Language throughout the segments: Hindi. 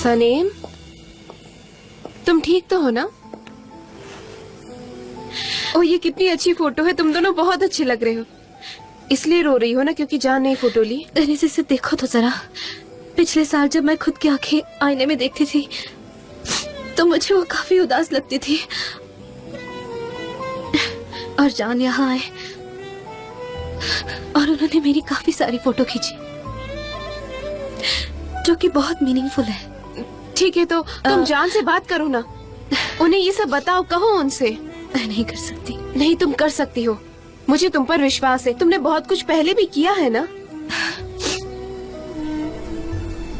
सनेम, तुम ठीक तो हो ना? ओ, ये कितनी अच्छी फोटो है, तुम दोनों बहुत अच्छे लग रहे हो। इसलिए रो रही हो ना क्योंकि जान ने फोटो ली? अरे से देखो तो जरा, पिछले साल जब मैं खुद की आंखें आईने में देखती थी तो मुझे वो काफी उदास लगती थी, और जान यहाँ आए और उन्होंने मेरी काफी सारी फोटो खींची जो कि बहुत मीनिंगफुल है। ठीक है, तो तुम जान से बात करो ना, उन्हें ये सब बताओ, कहो उनसे। मैं नहीं कर सकती। नहीं, तुम कर सकती हो, मुझे तुम पर विश्वास है। तुमने बहुत कुछ पहले भी किया है ना।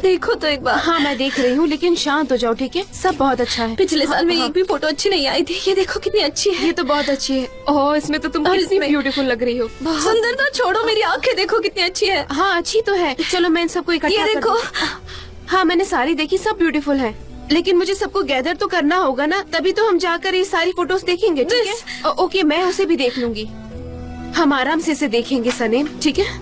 देखो तो एक बार। हाँ, मैं देख रही हूँ, लेकिन शांत हो जाओ, ठीक है? सब बहुत अच्छा है। पिछले साल मेरी एक भी फोटो अच्छी नहीं आई थी, ये देखो कितनी अच्छी है। ये तो बहुत अच्छी है। ओह, इसमें तो तुम कितनी ब्यूटीफुल लग रही हो। सुंदरता छोड़ो, मेरी आंखें देखो कितनी अच्छी है। हाँ, अच्छी तो है। चलो मैं इन सबको इकट्ठा ये देखो। हाँ, मैंने सारी देखी, सब ब्यूटीफुल है, लेकिन मुझे सबको गैदर तो करना होगा ना, तभी तो हम जाकर ये सारी फोटोज देखेंगे, ठीक है? ओके, मैं उसे भी देख लूंगी। हम आराम से इसे देखेंगे सनेम, ठीक है?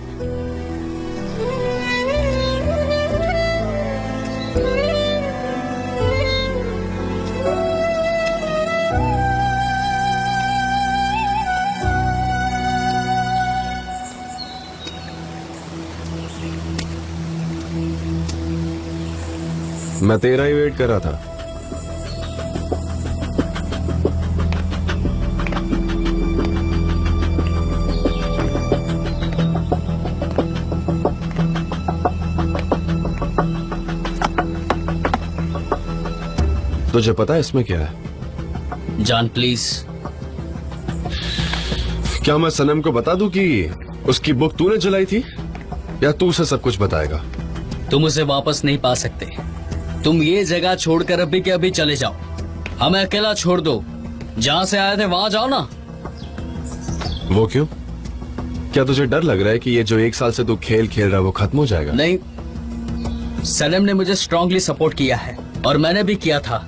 मैं तेरा ही वेट कर रहा था। तुझे पता है इसमें क्या है? जान प्लीज। क्या मैं सनम को बता दूं कि उसकी बुक तूने जलाई थी, या तू उसे सब कुछ बताएगा? तुम उसे वापस नहीं पा सकते। तुम ये जगह छोड़कर अभी के अभी चले जाओ। हमें अकेला छोड़ दो। जहाँ से आए थे वहाँ जाओ ना। वो क्यों? क्या तुझे डर लग रहा है कि ये जो 1 साल से तू खेल खेल रहा है वो खत्म हो जाएगा? नहीं, सनम ने मुझे स्ट्रांगली सपोर्ट किया है और मैंने भी किया था।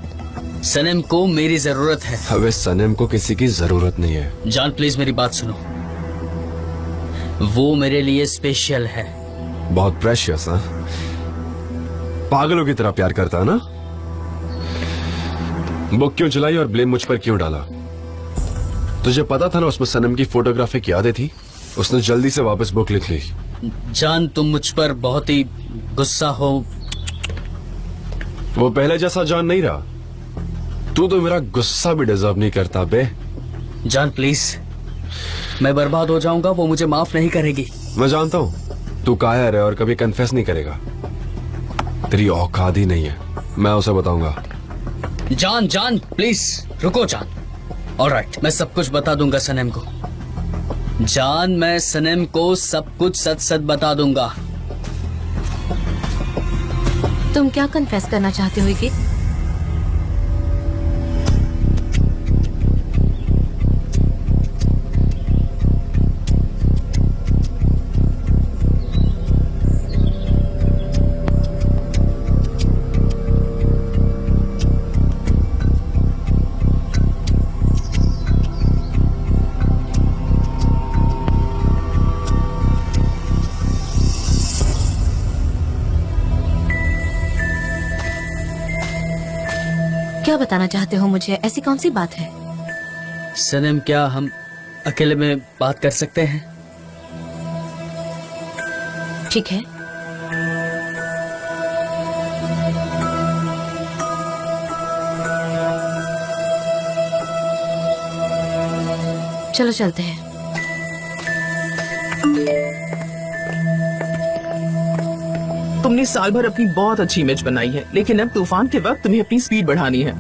सनम को मेरी जरूरत है। अबे सनम को किसी की जरूरत नहीं है। जान प्लीज मेरी बात सुनो। वो मेरे लिए स्पेशल है। बहुत प्रेशियस, हाँ? पागलों की तरह प्यार करता है ना? बुक क्यों जलाई और ब्लेम मुझ पर क्यों डाला? तुझे पता था ना उसमें सनम की फोटोग्राफिक यादें थी। उसने जल्दी से वापस बुक लिख ली। जान, तुम मुझ पर बहुत ही गुस्सा हो। वो पहले जैसा जान नहीं रहा। तू तो मेरा गुस्सा भी डिजर्व नहीं करता बे। जान प्लीज, मैं बर्बाद हो जाऊंगा, वो मुझे माफ नहीं करेगी। मैं जानता हूँ तू कायर है और कभी कन्फेस नहीं करेगा। तेरी औकात ही नहीं है। मैं उसे बताऊंगा। जान जान प्लीज रुको जान। ऑलराइट, मैं सब कुछ बता दूंगा सनम को। जान, मैं सनम को सब कुछ सच सच बता दूंगा। तुम क्या कन्फेस करना चाहते हो कि? क्या बताना चाहते हो मुझे? ऐसी कौन सी बात है? सनम, क्या हम अकेले में बात कर सकते हैं? ठीक है। चलो चलते हैं। तुमने साल भर अपनी बहुत अच्छी इमेज बनाई है, लेकिन अब तूफान के वक्त तुम्हें अपनी स्पीड बढ़ानी है।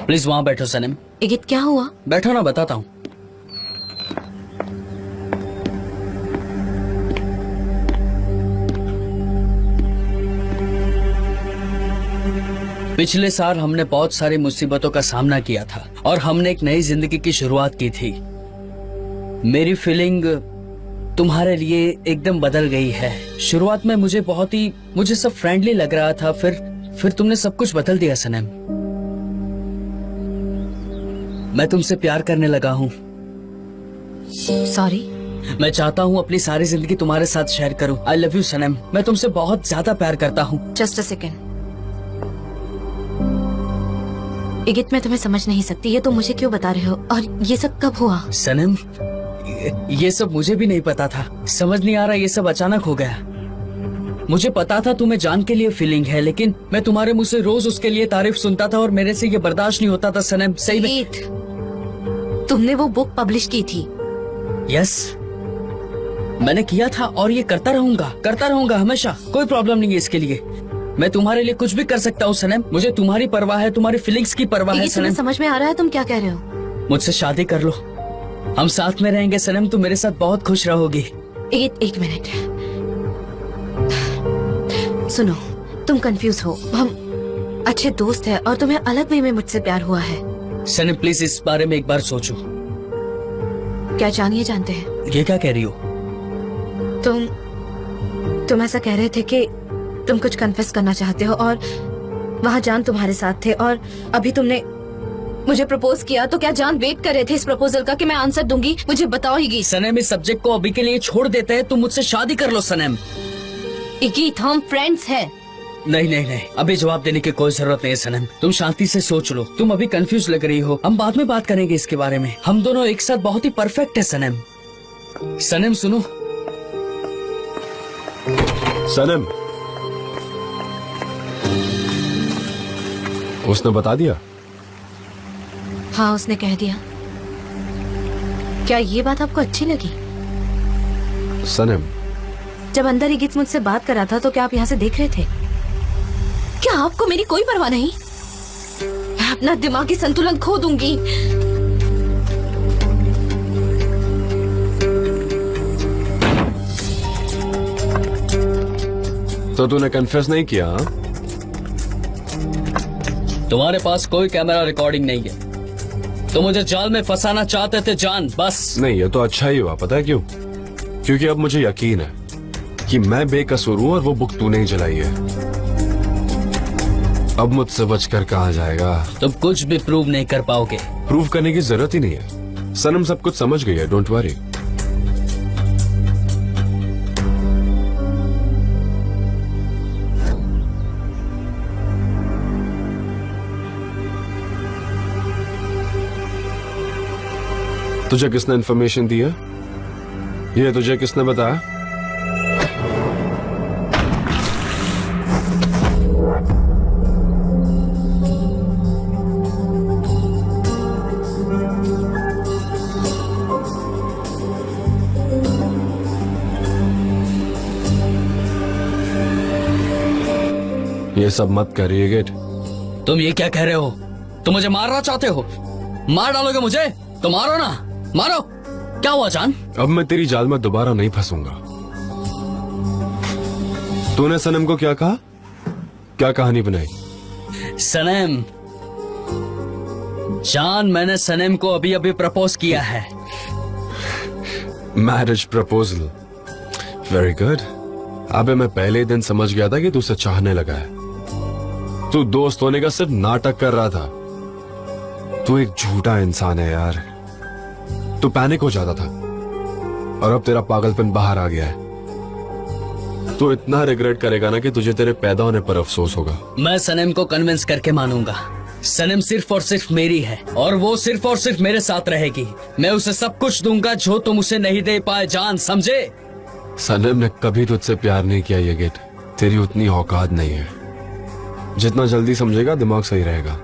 प्लीज वहां बैठो सनम। इगित, क्या हुआ? बैठो ना, बताता हूँ। पिछले साल हमने बहुत सारी मुसीबतों का सामना किया था और हमने एक नई जिंदगी की शुरुआत की थी। मेरी फीलिंग तुम्हारे लिए एकदम बदल गई है। शुरुआत में मुझे सब फ्रेंडली लग रहा था, फिर तुमने सब कुछ बदल दिया सनम। मैं तुमसे प्यार करने लगा हूँ। सॉरी। मैं चाहता हूँ अपनी सारी जिंदगी तुम्हारे साथ शेयर करूँ। आई लव यू सनम, मैं तुमसे बहुत ज्यादा प्यार करता हूँ। Just a second. इगित, मैं तुम्हें समझ नहीं सकती, ये तुम मुझे क्यों बता रहे हो, और ये सब कब हुआ? सनम, ये सब मुझे भी नहीं पता था। समझ नहीं आ रहा, ये सब अचानक हो गया। मुझे पता था तुम्हें जान के लिए फीलिंग है, लेकिन मैं तुम्हारे मुंह से रोज उसके लिए तारीफ सुनता था और मेरे से ये बर्दाश्त नहीं होता था सनम। सही में। इगित, तुमने वो बुक पब्लिश की थी। यस, मैंने किया था और ये करता रहूंगा हमेशा। कोई प्रॉब्लम नहीं है इसके लिए। मैं तुम्हारे लिए कुछ भी कर सकता हूँ सनम। मुझे तुम्हारी परवाह है, तुम्हारी फीलिंग्स की परवाह है इगित, तुम्हें सनम। समझ में आ रहा है तुम क्या कह रहे हो? मुझसे शादी कर लो, हम साथ में रहेंगे सनम। तुम मेरे साथ बहुत खुश रहोगी। इगित, एक मिनट सुनो, तुम कंफ्यूज हो। हम अच्छे दोस्त हैं और तुम्हें अलग वे में मुझसे प्यार हुआ है। सनम प्लीज इस बारे में एक बार सोचो। क्या जानिए जानते हैं? ये क्या कह रही हो? तुम ऐसा कह रहे थे कि तुम कुछ कन्फेस करना चाहते हो और वहाँ जान तुम्हारे साथ थे, और अभी तुमने मुझे प्रपोज किया, तो क्या जान वेट कर रहे थे इस प्रपोजल का कि मैं आंसर दूंगी? मुझे बताओगी। सनम, इस सब्जेक्ट को अभी के लिए छोड़ देते हैं। तुम मुझसे शादी कर लो सनम। इगित, हम फ्रेंड्स हैं। नहीं, अभी जवाब देने की कोई जरूरत नहीं है सनम। तुम शांति से सोच लो। तुम अभी कंफ्यूज लग रही हो, हम बाद में बात करेंगे इसके बारे में। हम दोनों एक साथ बहुत ही परफेक्ट है सनम। सनम सुनो। सनम, उसने बता दिया? हाँ, उसने कह दिया। क्या ये बात आपको अच्छी लगी? सनम, जब अंदर इगित मुझसे बात कर रहा था तो क्या आप यहाँ से देख रहे थे? क्या आपको मेरी कोई परवाह नहीं? मैं अपना दिमागी संतुलन खो दूंगी। तो तूने कन्फेस नहीं किया? हाँ? तुम्हारे पास कोई कैमरा रिकॉर्डिंग नहीं है। तो मुझे जाल में फंसाना चाहते थे जान, बस। नहीं, ये तो अच्छा ही हुआ। पता है क्यों? क्योंकि अब मुझे यकीन है कि मैं बेकसूर हूँ और वो बुक तूने ही जलाई है। अब मुझसे बचकर कहाँ जाएगा? तुम कुछ भी प्रूव नहीं कर पाओगे। प्रूव करने की जरूरत ही नहीं है। सनम सब कुछ समझ गई है, डोंट वरी। तुझे किसने इन्फॉर्मेशन दी है? ये तुझे किसने बताया? ये सब मत करिए गेट। तुम ये क्या कह रहे हो? तुम मुझे मारना चाहते हो? मार डालोगे मुझे? तो मारो ना, मारो। क्या हुआ जान? अब मैं तेरी जाल में दोबारा नहीं फंसूंगा। तूने सनम को क्या कहा? क्या कहानी बनाई? सनम, जान, मैंने सनम को अभी अभी प्रपोज किया है। Marriage proposal, very good. अबे मैं पहले ही दिन समझ गया था कि तू उसे चाहने लगा है। तू दोस्त होने का सिर्फ नाटक कर रहा था। तू एक झूठा इंसान है यार। तू पैनिक हो जाता था और अब तेरा पागलपन बाहर आ गया है। तू इतना रिग्रेट करेगा ना कि तुझे तेरे पैदा होने पर अफसोस होगा। मैं सनम को कन्विंस करके मानूंगा। सनम सिर्फ और सिर्फ मेरी है और वो सिर्फ और सिर्फ मेरे साथ रहेगी। मैं उसे सब कुछ दूंगा जो तुम उसे नहीं दे पाए जान, समझे? सनम ने कभी तुझसे प्यार नहीं किया ये गेट। तेरी उतनी औकात नहीं है। जितना जल्दी समझेगा दिमाग सही रहेगा।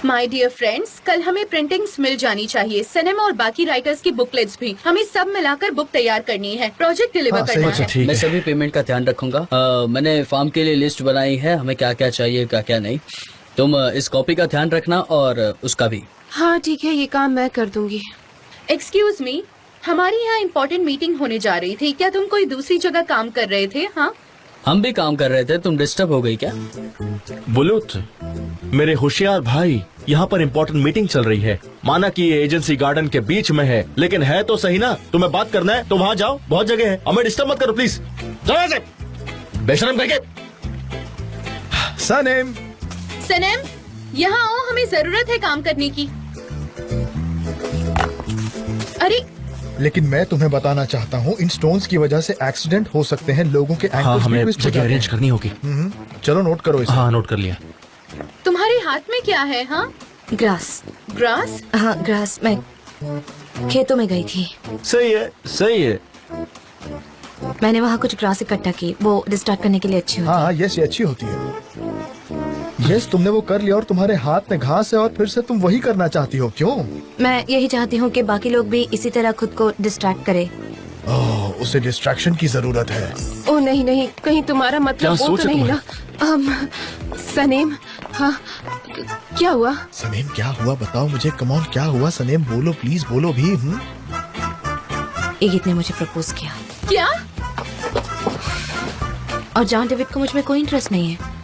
माय डियर फ्रेंड्स, कल हमें प्रिंटिंग्स मिल जानी चाहिए। सनम और बाकी राइटर्स की बुकलेट्स भी। हमें सब मिलाकर बुक तैयार करनी है। प्रोजेक्ट डिलीवर करना है। मैं सभी पेमेंट का ध्यान रखूंगा। मैंने फॉर्म के लिए लिस्ट बनाई है, हमें क्या क्या चाहिए क्या क्या नहीं। तुम इस कॉपी का ध्यान रखना और उसका भी। हाँ ठीक है, ये काम मैं कर दूंगी। एक्सक्यूज मी, हमारी यहाँ इम्पोर्टेंट मीटिंग होने जा रही थी। क्या तुम कोई दूसरी जगह काम कर रहे थे? हाँ, हम भी काम कर रहे थे, तुम डिस्टर्ब हो गई क्या? बुलुत, मेरे होशियार भाई, यहाँ पर इम्पोर्टेंट मीटिंग चल रही है। माना कि ये एजेंसी गार्डन के बीच में है, लेकिन है तो सही ना। तुम्हें बात करना है तो वहाँ जाओ, बहुत जगह है। हमें डिस्टर्ब मत करो प्लीज। जाओ ऐसे बेशरम करके। सनेम, सनम, यहाँ आओ, हमें जरूरत है काम करने की। अरे लेकिन मैं तुम्हें बताना चाहता हूँ, इन स्टोन्स की वजह से एक्सीडेंट हो सकते हैं। लोगों के हाँ, एंकल्स हमें भी ट्विस्ट हो जगह जाते अरेंज हैं। करनी होगी। चलो नोट करो इसे। हाँ, नोट कर लिया। तुम्हारे हाथ में क्या है? हाँ, ग्रास। ग्रास। हाँ ग्रास। मैं खेतों में गई थी, सही है, सही है। मैंने वहाँ कुछ ग्रास इकट्ठा की, वो डिस्टार्ट करने के लिए अच्छी होती हाँ यस, ये अच्छी होती है। यस, तुमने वो कर लिया और तुम्हारे हाथ में घास है और फिर से तुम वही करना चाहती हो, क्यों? मैं यही चाहती हूँ कि बाकी लोग भी इसी तरह खुद को डिस्ट्रैक्ट करे। ओह, उसे डिस्ट्रैक्शन की जरूरत है। ओ नहीं नहीं, कहीं तुम्हारा क्या मतलब वो सोच तो है नहीं ना? सनेम, हाँ क्या हुआ? सनेम क्या हुआ बताओ मुझे, कमॉन क्या हुआ सनेम, बोलो प्लीज, बोलो भी। ईगित ने मुझे प्रपोज किया क्या? और जॉन डेविड को मुझ में कोई इंटरेस्ट नहीं है।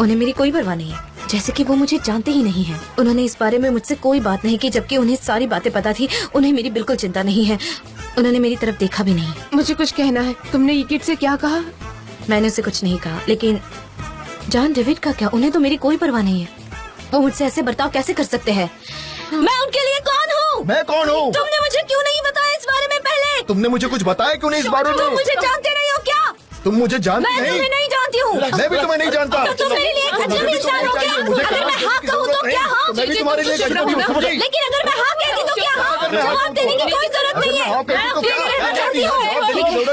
उन्हें मेरी कोई परवाह नहीं है, जैसे कि वो मुझे जानते ही नहीं है। उन्होंने इस बारे में मुझसे कोई बात नहीं की, जबकि उन्हें सारी बातें पता थी। उन्हें मेरी बिल्कुल चिंता नहीं है। उन्होंने मेरी तरफ देखा भी नहीं। मुझे कुछ कहना है। तुमने ईगित से क्या कहा? मैंने उसे कुछ नहीं कहा, लेकिन जॉन डेविड का क्या? उन्हें तो मेरी कोई परवाह नहीं है। वो मुझसे ऐसे बर्ताव कैसे कर सकते हैं? मैं उनके लिए कौन हूँ? मैं कौन हूँ? तुमने मुझे क्यों नहीं बताया इस बारे में पहले? तुमने मुझे कुछ बताया क्यों नहीं इस बारे तुम में? मुझे जानते नहीं हो क्या? तुम मुझे जानती मैं तुम्हें नहीं? नहीं जानती हूँ। मैं भी तुम्हें नहीं जानता। तो तुम मेरे लिए एक अजनबी इंसान हो क्या? मुझे अगर मैं हाँ कहूँ तो क्या हाँ? मैं भी तुम्हारे लिए एक अजनबी हूँ, समझ गई? लेकिन अगर मैं हाँ कहती तो क्या हाँ? जवाब देने की कोई जरूरत नहीं है। मैं अकेले रहना चाहती हूँ।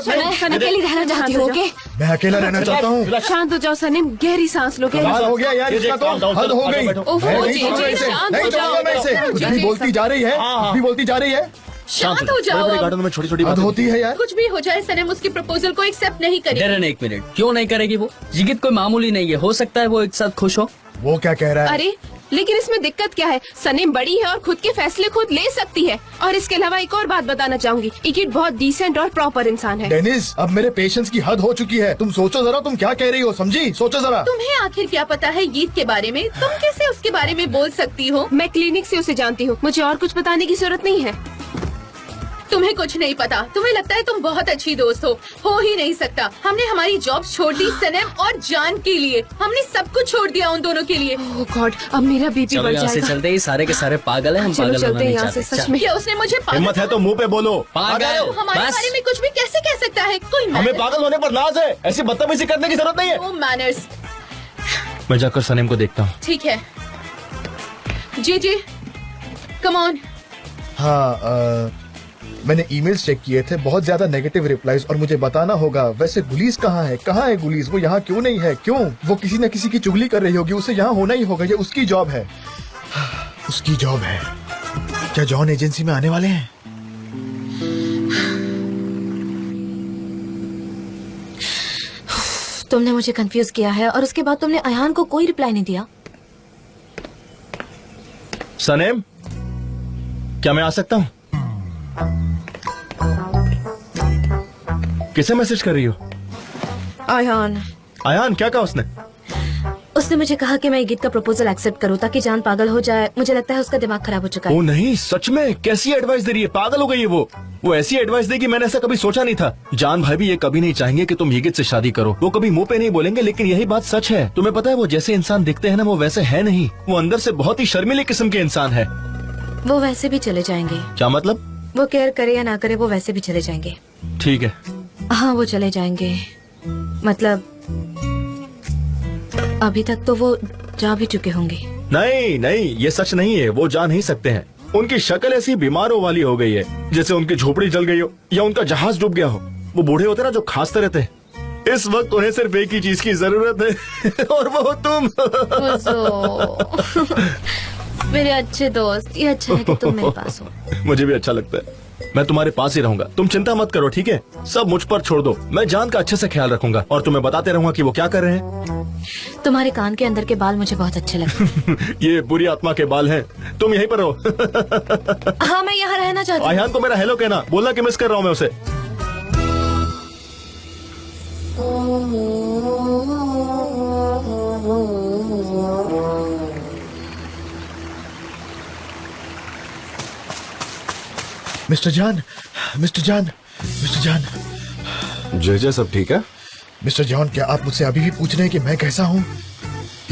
मैं अकेली रहना चाहती हूँ। ओके, मैं अकेला रहना चाहता हूँ। शांत हो जाओ सनेम, गहरी सांस लो, गहरी कमाल हो सांस। गया यार, इसका तो हद हो गई। ओह, मैं जी, नहीं छोड़ूंगा जी, इसे, शांत नहीं हो जाओ। छोड़ूंगा मैं इसे। कुछ भी बोलती जा रही है, कुछ भी बोलती जा रही है। शांत हो जाओ। बड़े गार्डन में छोटी छोटी हद बातें होती है यार। कुछ भी हो जाए, सनम उसके प्रपोजल को एक्सेप्ट नहीं करेगी। डेरन, एक मिनट, क्यों नहीं करेगी वो? जिगित कोई मामूली नहीं है, हो सकता है वो एक साथ खुश हो। वो क्या कह रहा है? अरे लेकिन इसमें दिक्कत क्या है? सनेम बड़ी है और खुद के फैसले खुद ले सकती है। और इसके अलावा एक और बात बताना चाहूंगी, ईगित बहुत डिसेंट और प्रॉपर इंसान है। डेनिस, अब मेरे पेशेंस की हद हो चुकी है। तुम सोचो जरा, तुम क्या कह रही हो, समझी? सोचो जरा। तुम्हें आखिर क्या पता है ईद के बारे में? तुम कैसे उसके बारे में बोल सकती हो? मैं क्लिनिक से उसे जानती हूँ, मुझे और कुछ बताने की जरूरत नहीं है। तुम्हें कुछ नहीं पता। तुम्हें लगता है तुम बहुत अच्छी दोस्त हो ही नहीं सकता। हमने हमारी जॉब छोड़ दी सनम और जान के लिए। हमने सब कुछ छोड़ दिया उन दोनों के लिए। ओह गॉड, अब मेरा बीपी चलो बढ़ यहाँ से जाएगा। चलते ही, सारे के सारे पागल है, हम चलो पागल होना चलते हैं नहीं यहाँ से, चाहते। सच में। क्या उसने मुझे पागल हिम्मत है तो मुंह पे बोलो। पागल। वो हमारे बस। बारे में कुछ भी कैसे कह सकता है? कोई हमें मैनर्स। पागल होने पर नाज है, ऐसी बदतमीजी करने की जरूरत नहीं है। No manners. मैं जाकर सनेम को देखता हूँ। ठीक है जी जी, कम ऑन। हाँ, मैंने ईमेल्स चेक किए थे, बहुत ज्यादा नेगेटिव रिप्लाईज, और मुझे बताना होगा। वैसे गुलीज कहाँ है? कहाँ है गुलीज? वो यहाँ क्यों नहीं है? क्यों? वो किसी न किसी की चुगली कर रही होगी, उसे यहाँ होना ही होगा। ये उसकी जॉब है, उसकी जॉब है। क्या जॉन एजेंसी में आने वाले हैं? तुमने मुझे कंफ्यूज किया है और उसके बाद तुमने अयान को कोई रिप्लाई नहीं दिया। सनेम, क्या मैं आ सकता हूँ? किसे मैसेज कर रही हो? अयान, आयान, क्या कहा उसने? उसने मुझे कहा कि मैं ईगित का प्रपोजल एक्सेप्ट करूं ताकि जान पागल हो जाए। मुझे लगता है उसका दिमाग खराब हो चुका है। ओ नहीं, सच में? कैसी एडवाइस दे रही है? पागल हो गई है वो ऐसी एडवाइस देगी, मैंने ऐसा कभी सोचा नहीं था। जान भाई भी ये कभी नहीं चाहेंगे कि तुम ईगित से शादी करो। वो कभी मुंह पे नहीं बोलेंगे, लेकिन यही बात सच है। तुम्हें पता है वो जैसे इंसान दिखते हैं ना, वो वैसे है नहीं। वो अंदर से बहुत ही शर्मीले किस्म के इंसान है। वो वैसे भी चले जाएंगे। क्या मतलब? वो केयर करे या ना करे, वो वैसे भी चले जाएंगे। ठीक है। हाँ, वो चले जाएंगे। मतलब अभी तक तो वो जा भी चुके होंगे। नहीं नहीं, ये सच नहीं है। वो जा नहीं सकते हैं। उनकी शक्ल ऐसी बीमारों वाली हो गई है, जैसे उनकी झोपड़ी जल गई हो या उनका जहाज डूब गया हो। वो बूढ़े होते ना जो खांसते रहते हैं। इस वक्त उन्हें सिर्फ एक ही चीज की जरूरत है और वो तुम। मेरे अच्छे दोस्त, ये अच्छा है कि तुम मेरे पास हो। मुझे भी अच्छा लगता है। मैं तुम्हारे पास ही रहूंगा, तुम चिंता मत करो, ठीक है? सब मुझ पर छोड़ दो, मैं जान का अच्छे से ख्याल रखूंगा और तुम्हें बताते रहूंगा कि वो क्या कर रहे हैं। तुम्हारे कान के अंदर के बाल मुझे बहुत अच्छे लगे। ये बुरी आत्मा के बाल हैं, तुम यहीं पर रहो। हाँ, मैं यहाँ रहना चाहती हूँ। आयान को मेरा हेलो कहना, बोलना कि मिस कर रहा हूँ मैं उसे। मिस्टर जान, मिस्टर जान, मिस्टर जान, जय सब ठीक है? मिस्टर जॉन, क्या आप मुझसे अभी भी पूछ रहे हैं कि मैं कैसा हूँ?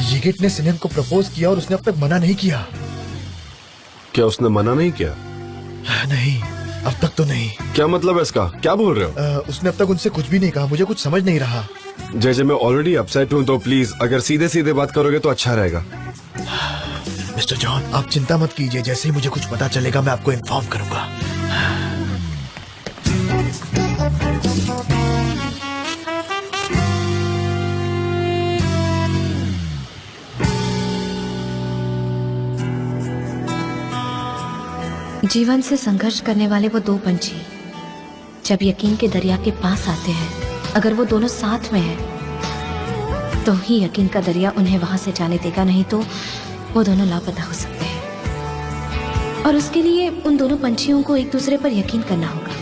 यिगिट ने सनेम को प्रपोज किया और उसने अब तक मना नहीं किया। क्या उसने मना नहीं किया? नहीं, अब तक तो नहीं। क्या मतलब है इसका? क्या बोल रहे हो? उसने अब तक उनसे कुछ भी नहीं कहा, मुझे कुछ समझ नहीं रहा। जय मैं ऑलरेडी अपसेट हूँ, तो प्लीज अगर सीधे सीधे बात करोगे तो अच्छा रहेगा। मिस्टर जॉन, आप चिंता मत कीजिए, जैसे ही मुझे कुछ पता चलेगा मैं आपको इन्फॉर्म करूंगा। जीवन से संघर्ष करने वाले वो दो पंछी जब यकीन के दरिया के पास आते हैं, अगर वो दोनों साथ में हैं, तो ही यकीन का दरिया उन्हें वहां से जाने देगा, नहीं तो वो दोनों लापता हो सकते हैं। और उसके लिए उन दोनों पंछियों को एक दूसरे पर यकीन करना होगा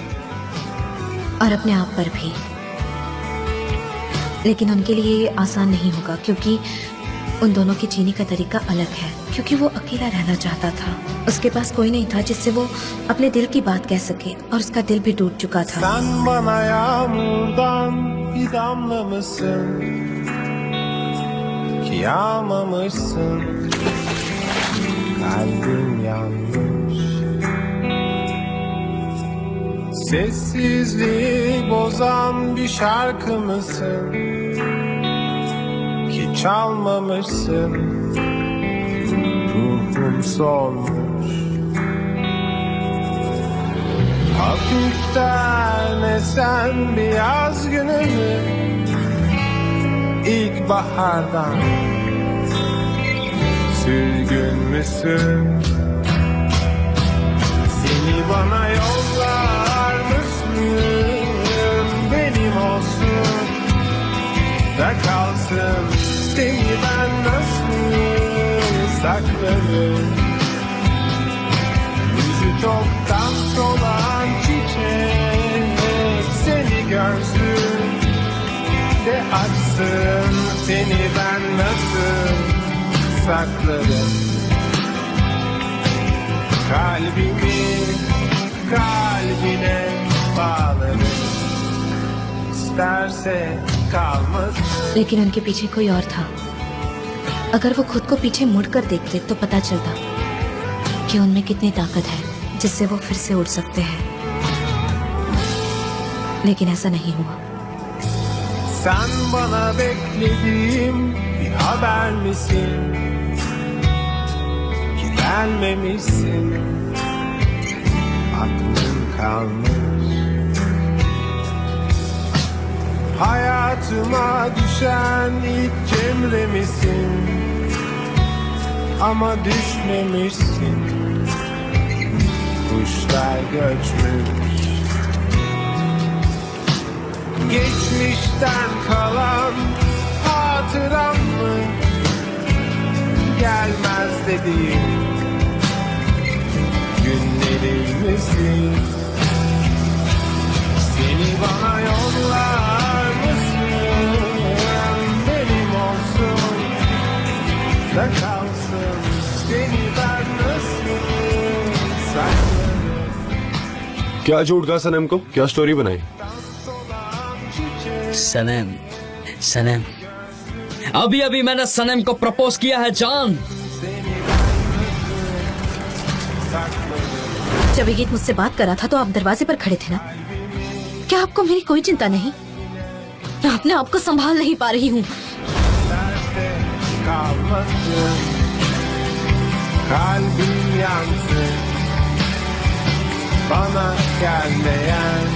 और अपने आप पर भी। लेकिन उनके लिए ये आसान नहीं होगा, क्योंकि उन दोनों की जीने का तरीका अलग है। क्योंकि वो अकेला रहना चाहता था, उसके पास कोई नहीं था जिससे वो अपने दिल की बात कह सके, और उसका दिल भी टूट चुका था। Sen bana yağmurdan bir damla mısın ki yağmamışsın, kalbim yanmış. Sessizliği bozan bir şarkı mısın ki çalmamışsın, ruhum solmuş. Hafiften esen bir yaz günü mü, İlkbahardan sürgün müsün? Seni bana yollar mısın? Benim olsun da kalsın. Seni ben nasıl saklarım? Yüzü çoktan solan çiçek seni görsün de açsın. Seni ben nasıl saklarım? Kalbimi kalbine bağlarım, İsterse kalmasın. लेकिन उनके पीछे कोई और था। अगर वो खुद को पीछे मुड़कर देखते तो पता चलता कि उनमें कितनी ताकत है जिससे वो फिर से उड़ सकते हैं। लेकिन ऐसा नहीं हुआ। Sen bana beklediğim bir haber misin ki gelmemişsin, aklın kalmış. Hayatıma düşen ilk cemre misin ama düşmemişsin, kuşlar göçmüş. Geçmişten kalan hatıram mı, gelmez dediğim günlerim misin? Seni bana yollar mısın? Benim olsun da kalsın. Seni ben nasıl saklarım? क्या झूठ कहा सनम को? क्या स्टोरी बनाई? सनम, सनम, अभी अभी मैंने सनम को प्रपोज किया है जान। जब ये गीत मुझसे बात कर रहा था तो आप दरवाजे पर खड़े थे ना? क्या आपको मेरी कोई चिंता नहीं? मैं अपने आप को संभाल नहीं पा रही हूँ। Kalmasın, kalbim yansın, bana gelmeyen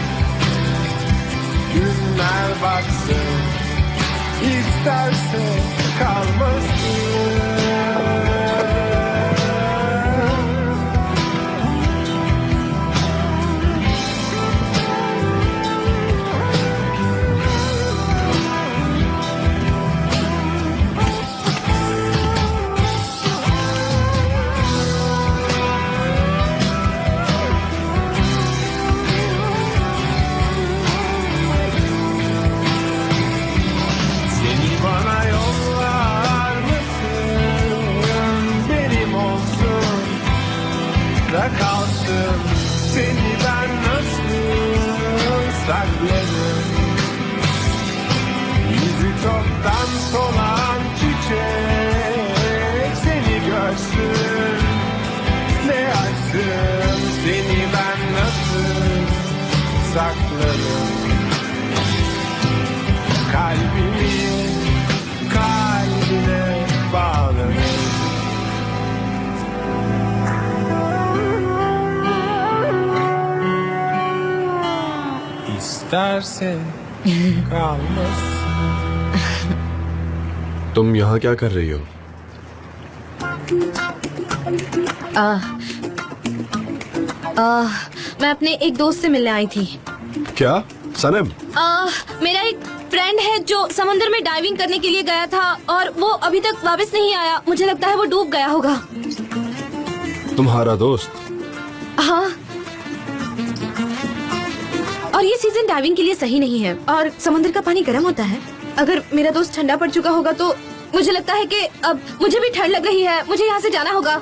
günler baksın, isterse kalmasın. saklarım. Yüzü çoktan solan çiçek seni görsün, ne açsın seni ben nasıl saklarım. Kalbimi kalbine bağlarım. İstersen kalmasın. तुम यहाँ क्या कर रही हो? मैं अपने एक दोस्त से मिलने आई थी। क्या सनम? मेरा एक फ्रेंड है जो समुद्र में डाइविंग करने के लिए गया था और वो अभी तक वापस नहीं आया। मुझे लगता है वो डूब गया होगा। तुम्हारा दोस्त? हाँ, और ये सीजन डाइविंग के लिए सही नहीं है और समुद्र का पानी गर्म होता है। अगर मेरा दोस्त ठंडा पड़ चुका होगा तो मुझे लगता है कि अब मुझे भी ठंड लग रही है, मुझे यहाँ से जाना होगा।